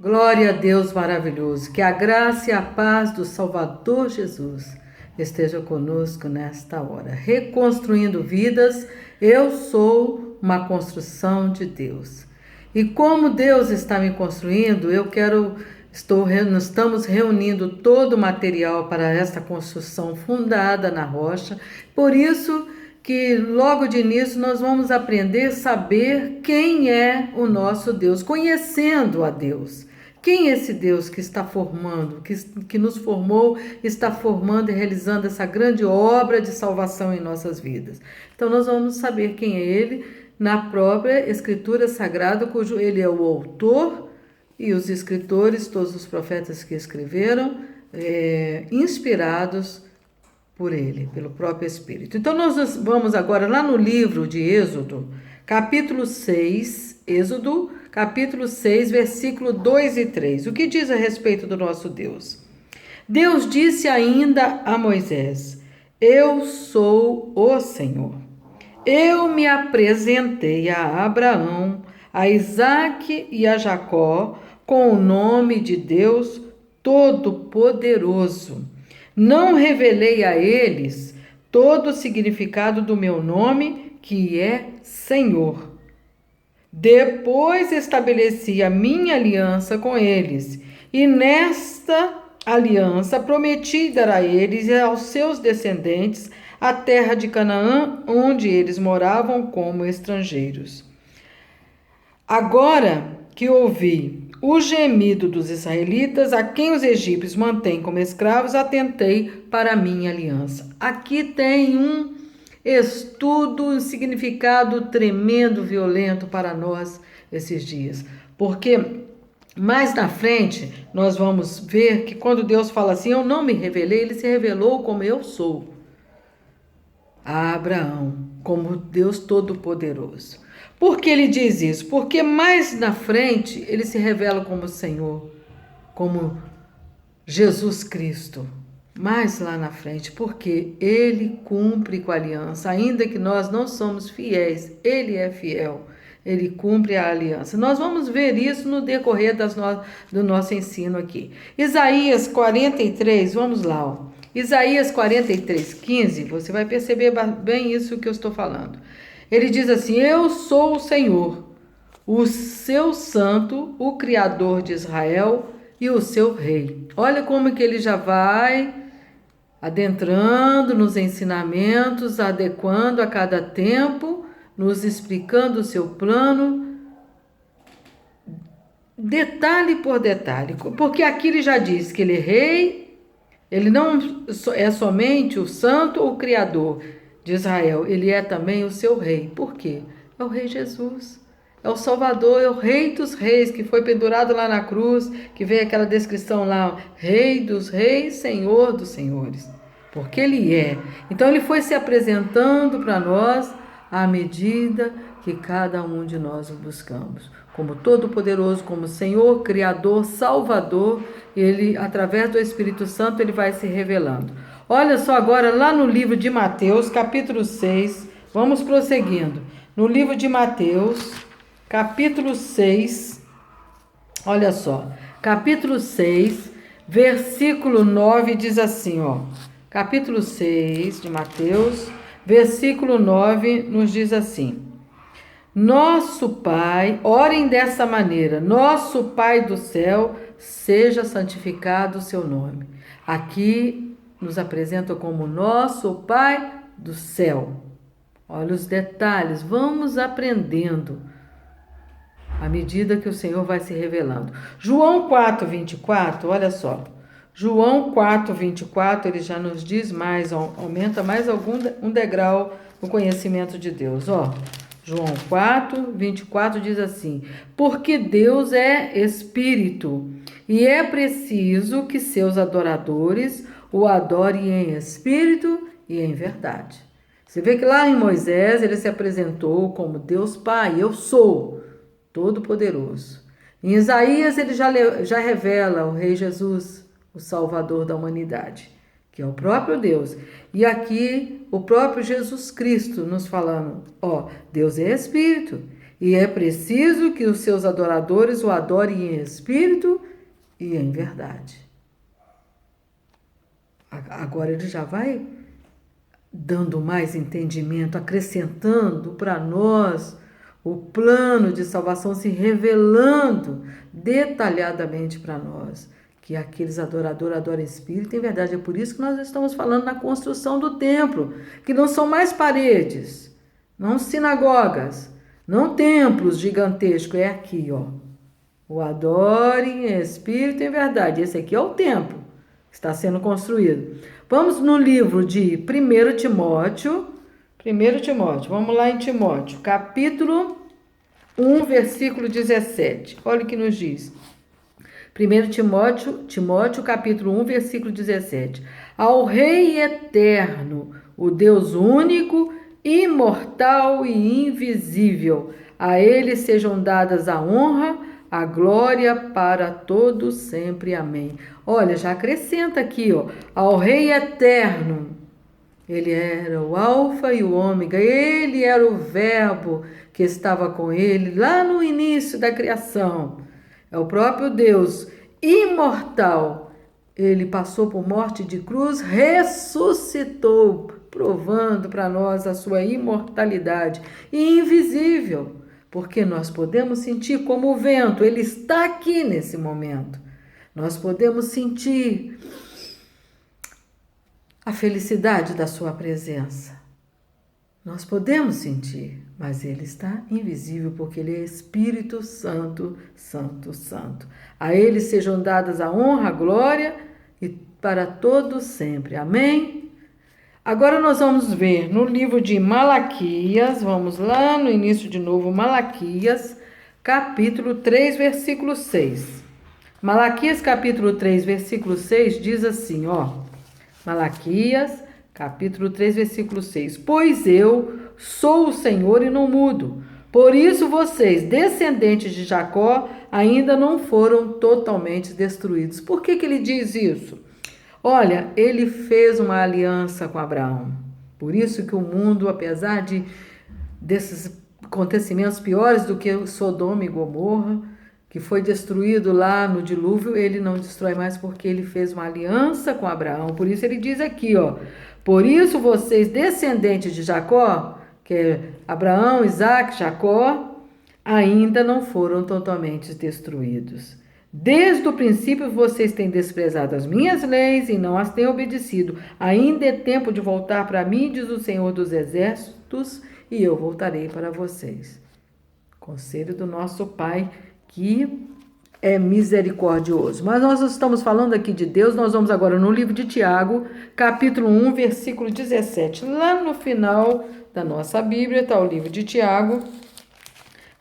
Glória a Deus maravilhoso, que a graça e a paz do Salvador Jesus esteja conosco nesta hora. Reconstruindo vidas, eu sou uma construção de Deus. E como Deus está me construindo, estamos reunindo todo o material para esta construção fundada na rocha. Por isso que logo de início nós vamos aprender a saber quem é o nosso Deus, conhecendo a Deus. Quem é esse Deus que está formando, que nos formou, está formando e realizando essa grande obra de salvação em nossas vidas? Então nós vamos saber quem é Ele na própria Escritura Sagrada, cujo Ele é o autor e os escritores, todos os profetas que escreveram, inspirados por Ele, pelo próprio Espírito. Então nós vamos agora lá no livro de Êxodo, capítulo 6, Êxodo, capítulo 6, versículo 2 e 3. O que diz a respeito do nosso Deus? Deus disse ainda a Moisés: Eu sou o Senhor. Eu me apresentei a Abraão, a Isaque e a Jacó com o nome de Deus Todo-Poderoso. Não revelei a eles todo o significado do meu nome, que é Senhor. Depois estabeleci a minha aliança com eles, e nesta aliança prometi dar a eles e aos seus descendentes a terra de Canaã, onde eles moravam como estrangeiros. Agora que ouvi o gemido dos israelitas, a quem os egípcios mantêm como escravos, atentei para a minha aliança. Aqui tem um estudo, um significado tremendo, violento para nós esses dias. Porque mais na frente nós vamos ver que quando Deus fala assim, eu não me revelei, Ele se revelou como eu sou a Abraão, como Deus Todo-Poderoso. Por que Ele diz isso? Porque mais na frente Ele se revela como Senhor, como Jesus Cristo. Mais lá na frente, porque Ele cumpre com a aliança, ainda que nós não somos fiéis, Ele é fiel, Ele cumpre a aliança. Nós vamos ver isso no decorrer do nosso ensino aqui. Isaías 43, vamos lá. Ó. Isaías 43, 15, você vai perceber bem isso que eu estou falando. Ele diz assim, eu sou o Senhor, o seu santo, o Criador de Israel e o seu rei. Olha como que ele já vai adentrando nos ensinamentos, adequando a cada tempo, nos explicando o seu plano, detalhe por detalhe, porque aqui ele já diz que ele é rei, ele não é somente o santo, o criador de Israel, ele é também o seu rei. Por quê? É o rei Jesus. É o Salvador, é o Rei dos Reis, que foi pendurado lá na cruz, que veio aquela descrição lá, Rei dos Reis, Senhor dos Senhores. Porque Ele é. Então Ele foi se apresentando para nós à medida que cada um de nós o buscamos. Como Todo-Poderoso, como Senhor, Criador, Salvador, Ele, através do Espírito Santo, Ele vai se revelando. Olha só agora lá no livro de Mateus, capítulo 6, vamos prosseguindo. No livro de Mateus, capítulo 6, olha só, capítulo 6, versículo 9 diz assim, ó, capítulo 6 de Mateus, versículo 9 nos diz assim, nosso Pai, orem dessa maneira, nosso Pai do céu, seja santificado o seu nome. Aqui nos apresenta como nosso Pai do céu. Olha os detalhes, vamos aprendendo à medida que o Senhor vai se revelando. João 4:24, olha só. João 4:24, ele já nos diz mais, aumenta mais um degrau no conhecimento de Deus. Ó, João 4:24 diz assim: porque Deus é Espírito, e é preciso que seus adoradores o adorem em espírito e em verdade. Você vê que lá em Moisés ele se apresentou como Deus Pai, eu sou Todo-Poderoso. Em Isaías ele já revela o Rei Jesus, o Salvador da humanidade, que é o próprio Deus. E aqui o próprio Jesus Cristo nos falando, ó, Deus é Espírito, E é preciso que os seus adoradores o adorem em espírito e em verdade. Agora ele já vai dando mais entendimento, acrescentando para nós o plano de salvação, se revelando detalhadamente para nós, que aqueles adoradores adoram em espírito em verdade. É por isso que nós estamos falando na construção do templo, que não são mais paredes, não sinagogas, não templos gigantescos, é aqui, ó. O adore em espírito e em verdade. Esse aqui é o templo que está sendo construído. Vamos no livro de 1 Timóteo. 1 Timóteo, vamos lá em Timóteo, capítulo 1, versículo 17. Olha o que nos diz. 1 Timóteo, capítulo 1, versículo 17. Ao Rei eterno, o Deus único, imortal e invisível, a ele sejam dadas a honra, a glória para todos sempre. Amém. Olha, já acrescenta aqui, ó, ao Rei eterno. Ele era o alfa e o ômega, ele era o verbo que estava com ele lá no início da criação. É o próprio Deus, imortal. Ele passou por morte de cruz, ressuscitou, provando para nós a sua imortalidade. E invisível, porque nós podemos sentir como o vento, ele está aqui nesse momento. Nós podemos sentir a felicidade da sua presença. Nós podemos sentir, mas ele está invisível, porque ele é Espírito Santo, Santo, Santo. A ele sejam dadas a honra, a glória e para todos sempre. Amém? Agora nós vamos ver no livro de Malaquias, vamos lá no início de novo, Malaquias, capítulo 3, versículo 6. Malaquias, capítulo 3, versículo 6, diz assim, ó. Malaquias, capítulo 3, versículo 6. Pois eu sou o Senhor e não mudo. Por isso vocês, descendentes de Jacó, ainda não foram totalmente destruídos. Por que ele diz isso? Olha, ele fez uma aliança com Abraão. Por isso que o mundo, apesar desses acontecimentos piores do que Sodoma e Gomorra, que foi destruído lá no dilúvio, ele não destrói mais porque ele fez uma aliança com Abraão. Por isso ele diz aqui, ó, por isso vocês, descendentes de Jacó, que é Abraão, Isaac, Jacó, ainda não foram totalmente destruídos. Desde o princípio vocês têm desprezado as minhas leis e não as têm obedecido. Ainda é tempo de voltar para mim, diz o Senhor dos Exércitos, e eu voltarei para vocês. Conselho do nosso Pai, que é misericordioso. Mas nós estamos falando aqui de Deus, nós vamos agora no livro de Tiago, capítulo 1, versículo 17. Lá no final da nossa Bíblia está o livro de Tiago,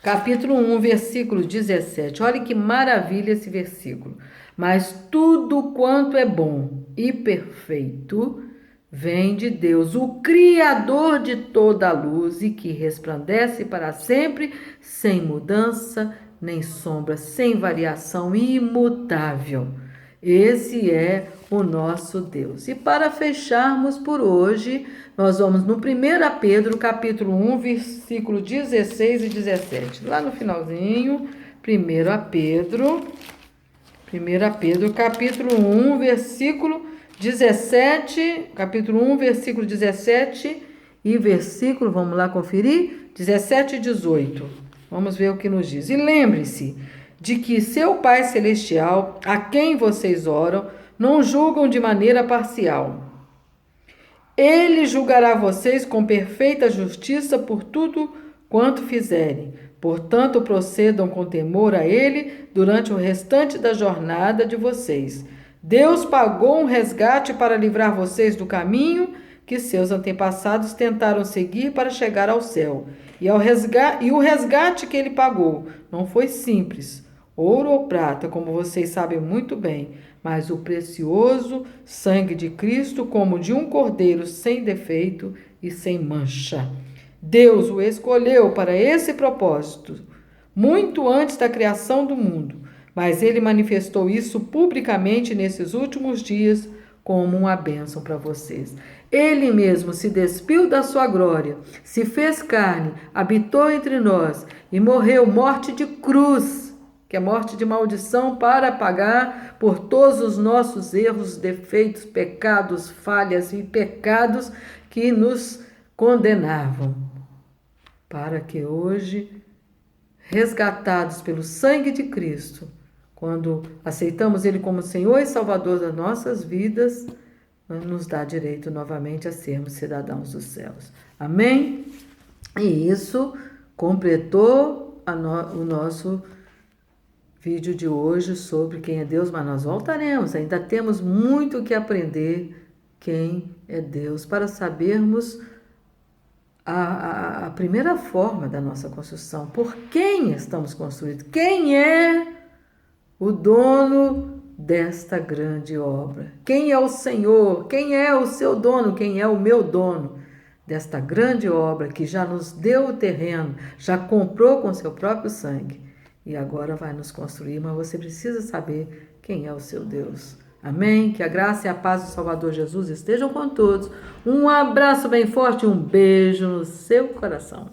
capítulo 1, versículo 17. Olha que maravilha esse versículo. Mas tudo quanto é bom e perfeito vem de Deus, o Criador de toda a luz e que resplandece para sempre, sem mudança, nem sombra, sem variação, imutável. Esse é o nosso Deus. E para fecharmos por hoje, nós vamos no 1 Pedro, capítulo 1, versículo 16 e 17. Lá no finalzinho, 1 Pedro, capítulo 1, versículo 17, capítulo 1, versículo 17 e versículo, vamos lá conferir, 17 e 18. Vamos ver o que nos diz. E lembre-se de que seu Pai Celestial, a quem vocês oram, não julgam de maneira parcial. Ele julgará vocês com perfeita justiça por tudo quanto fizerem. Portanto, procedam com temor a Ele durante o restante da jornada de vocês. Deus pagou um resgate para livrar vocês do caminho que seus antepassados tentaram seguir para chegar ao céu. E o resgate que ele pagou não foi simples, ouro ou prata, como vocês sabem muito bem, mas o precioso sangue de Cristo, como de um cordeiro sem defeito e sem mancha. Deus o escolheu para esse propósito, muito antes da criação do mundo, mas ele manifestou isso publicamente nesses últimos dias como uma bênção para vocês. Ele mesmo se despiu da sua glória, se fez carne, habitou entre nós e morreu morte de cruz, que é morte de maldição, para pagar por todos os nossos erros, defeitos, pecados, falhas e pecados que nos condenavam, para que hoje, resgatados pelo sangue de Cristo, quando aceitamos Ele como Senhor e Salvador das nossas vidas, nos dá direito novamente a sermos cidadãos dos céus. Amém? E isso completou o nosso vídeo de hoje sobre quem é Deus, mas nós voltaremos. Ainda temos muito que aprender quem é Deus, para sabermos a primeira forma da nossa construção. Por quem estamos construídos? Quem é o dono desta grande obra? Quem é o Senhor? Quem é o seu dono? Quem é o meu dono desta grande obra que já nos deu o terreno, já comprou com seu próprio sangue e agora vai nos construir? Mas você precisa saber quem é o seu Deus. Amém? Que a graça e a paz do Salvador Jesus estejam com todos. Um abraço bem forte, um beijo no seu coração.